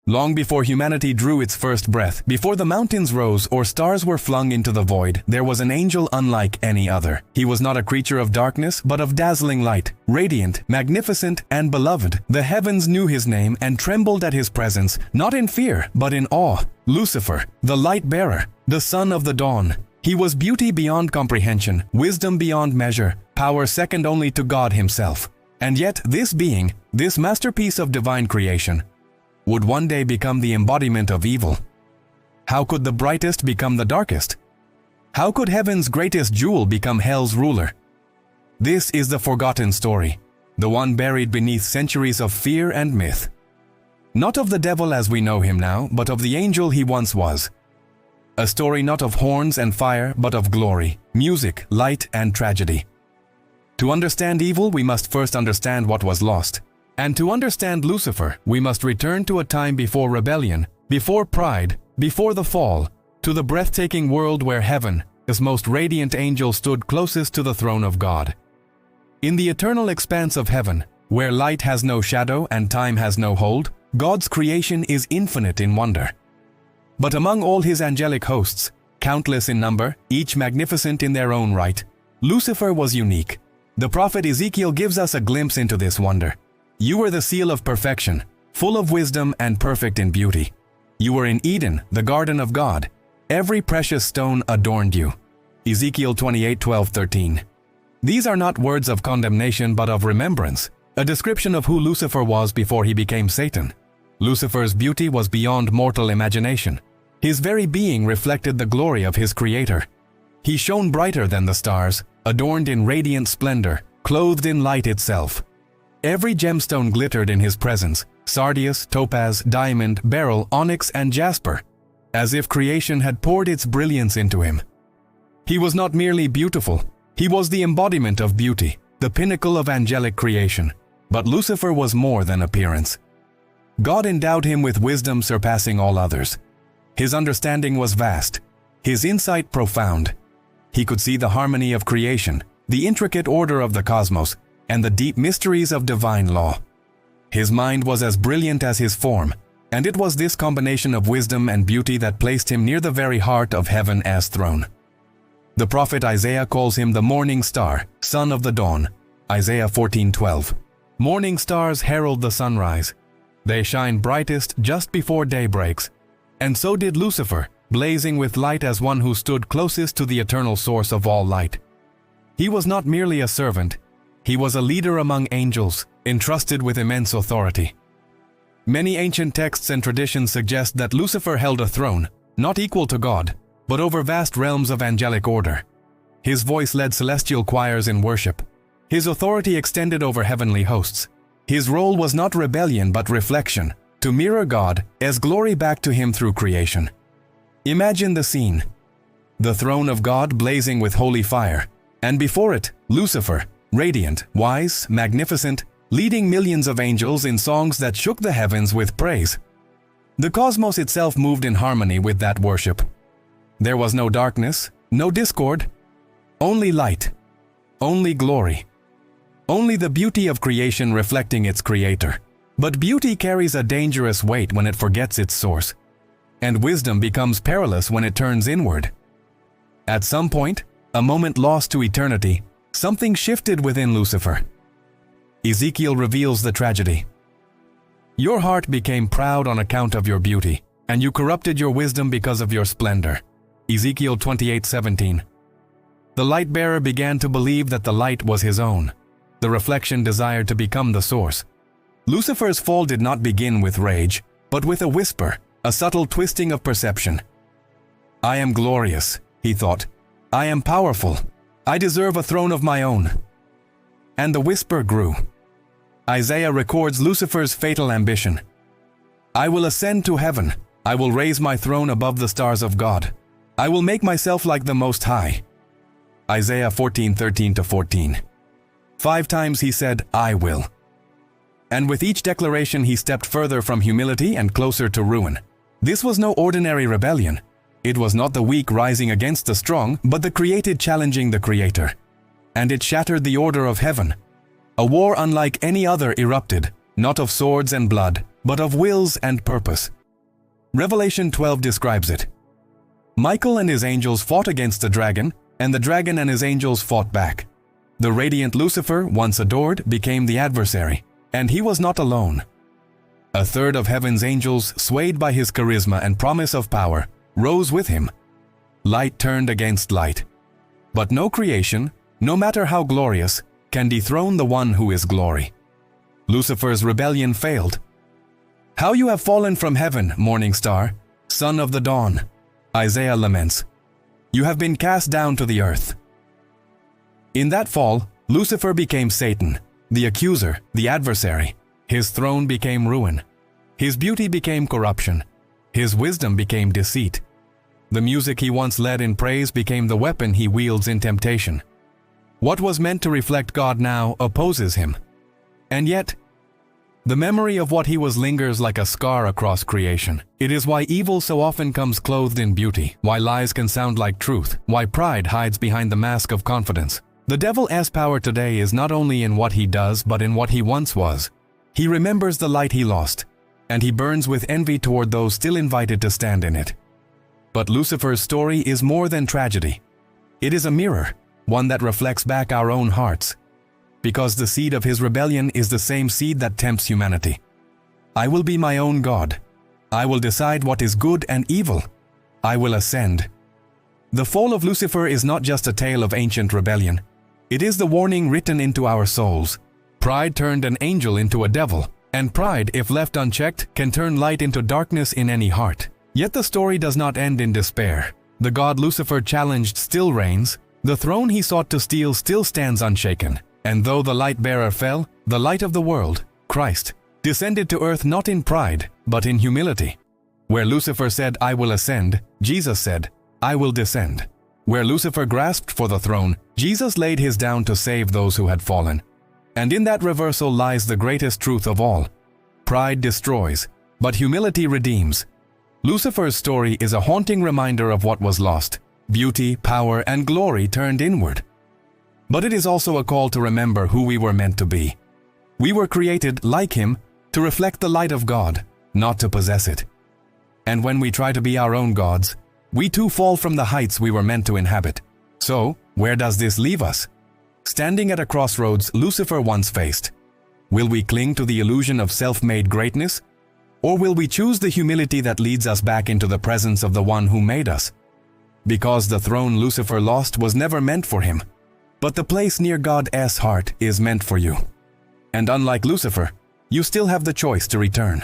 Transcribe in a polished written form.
Long before humanity drew its first breath, before the mountains rose or stars were flung into the void, there was an angel unlike any other. He was not a creature of darkness, but of dazzling light, radiant, magnificent, and beloved. The heavens knew his name and trembled at his presence, not in fear, but in awe. Lucifer, the light bearer, the son of the dawn. He was beauty beyond comprehension, wisdom beyond measure, power second only to God himself. And yet this being, this masterpiece of divine creation, would one day become the embodiment of evil. How could the brightest become the darkest? How could heaven's greatest jewel become hell's ruler? This is the forgotten story, the one buried beneath centuries of fear and myth. Not of the devil as we know him now, but of the angel he once was. A story not of horns and fire, but of glory, music, light, and tragedy. To understand evil, we must first understand what was lost. And to understand Lucifer, we must return to a time before rebellion, before pride, before the fall, to the breathtaking world where heaven, his most radiant angel, stood closest to the throne of God. In the eternal expanse of heaven, where light has no shadow and time has no hold, God's creation is infinite in wonder. But among all his angelic hosts, countless in number, each magnificent in their own right, Lucifer was unique. The prophet Ezekiel gives us a glimpse into this wonder. You were the seal of perfection, full of wisdom and perfect in beauty. You were in Eden, the garden of God. Every precious stone adorned you. Ezekiel 28:12-13. These are not words of condemnation but of remembrance, a description of who Lucifer was before he became Satan. Lucifer's beauty was beyond mortal imagination. His very being reflected the glory of his Creator. He shone brighter than the stars, adorned in radiant splendor, clothed in light itself. Every gemstone glittered in his presence, sardius, topaz, diamond, beryl, onyx, and jasper, as if creation had poured its brilliance into him. He was not merely beautiful, he was the embodiment of beauty, the pinnacle of angelic creation. But Lucifer was more than appearance. God endowed him with wisdom surpassing all others. His understanding was vast, his insight profound. He could see the harmony of creation, the intricate order of the cosmos, and the deep mysteries of divine law. His mind was as brilliant as his form, and it was this combination of wisdom and beauty that placed him near the very heart of heaven as throne. The prophet Isaiah calls him the morning star, son of the dawn. Isaiah 14:12. Morning stars herald the sunrise. They shine brightest just before day breaks. And so did Lucifer, blazing with light as one who stood closest to the eternal source of all light. He was not merely a servant, he was a leader among angels, entrusted with immense authority. Many ancient texts and traditions suggest that Lucifer held a throne, not equal to God, but over vast realms of angelic order. His voice led celestial choirs in worship. His authority extended over heavenly hosts. His role was not rebellion but reflection, to mirror God as glory back to him through creation. Imagine the scene. The throne of God blazing with holy fire, and before it, Lucifer, radiant, wise, magnificent, leading millions of angels in songs that shook the heavens with praise. The cosmos itself moved in harmony with that worship. There was no darkness, no discord, only light, only glory, only the beauty of creation reflecting its creator. But beauty carries a dangerous weight when it forgets its source, and wisdom becomes perilous when it turns inward. At some point, a moment lost to eternity, something shifted within Lucifer. Ezekiel reveals the tragedy. Your heart became proud on account of your beauty, and you corrupted your wisdom because of your splendor. Ezekiel 28:17. The light-bearer began to believe that the light was his own. The reflection desired to become the source. Lucifer's fall did not begin with rage, but with a whisper, a subtle twisting of perception. I am glorious, he thought. I am powerful. I deserve a throne of my own. And the whisper grew. Isaiah records Lucifer's fatal ambition. I will ascend to heaven. I will raise my throne above the stars of God. I will make myself like the Most High. Isaiah 14:13-14. 5 times he said, I will. And with each declaration he stepped further from humility and closer to ruin. This was no ordinary rebellion. It was not the weak rising against the strong, but the created challenging the Creator. And it shattered the order of heaven. A war unlike any other erupted, not of swords and blood, but of wills and purpose. Revelation 12 describes it. Michael and his angels fought against the dragon, and the dragon and his angels fought back. The radiant Lucifer, once adored, became the adversary, and he was not alone. A third of heaven's angels, swayed by his charisma and promise of power, rose with him. Light turned against light. But no creation, no matter how glorious, can dethrone the one who is glory. Lucifer's rebellion failed. How you have fallen from heaven, morning star, son of the dawn, Isaiah laments. You have been cast down to the earth. In that fall, Lucifer became Satan, the accuser, the adversary. His throne became ruin. His beauty became corruption. His wisdom became deceit. The music he once led in praise became the weapon he wields in temptation. What was meant to reflect God now opposes him. And yet, the memory of what he was lingers like a scar across creation. It is why evil so often comes clothed in beauty, why lies can sound like truth, why pride hides behind the mask of confidence. The devil's power today is not only in what he does, but in what he once was. He remembers the light he lost, and he burns with envy toward those still invited to stand in it. But Lucifer's story is more than tragedy. It is a mirror, one that reflects back our own hearts, because the seed of his rebellion is the same seed that tempts humanity. I will be my own God. I will decide what is good and evil. I will ascend. The fall of Lucifer is not just a tale of ancient rebellion. It is the warning written into our souls. Pride turned an angel into a devil, and pride, if left unchecked, can turn light into darkness in any heart. Yet the story does not end in despair. The god Lucifer challenged still reigns. The throne he sought to steal still stands unshaken. And though the light-bearer fell, the light of the world, Christ, descended to earth not in pride, but in humility. Where Lucifer said, I will ascend, Jesus said, I will descend. Where Lucifer grasped for the throne, Jesus laid his down to save those who had fallen. And in that reversal lies the greatest truth of all. Pride destroys, but humility redeems. Lucifer's story is a haunting reminder of what was lost. Beauty, power, and glory turned inward. But it is also a call to remember who we were meant to be. We were created, like him, to reflect the light of God, not to possess it. And when we try to be our own gods, we too fall from the heights we were meant to inhabit. So, where does this leave us? Standing at a crossroads Lucifer once faced. Will we cling to the illusion of self-made greatness? Or will we choose the humility that leads us back into the presence of the one who made us? Because the throne Lucifer lost was never meant for him. But the place near God's heart is meant for you. And unlike Lucifer, you still have the choice to return.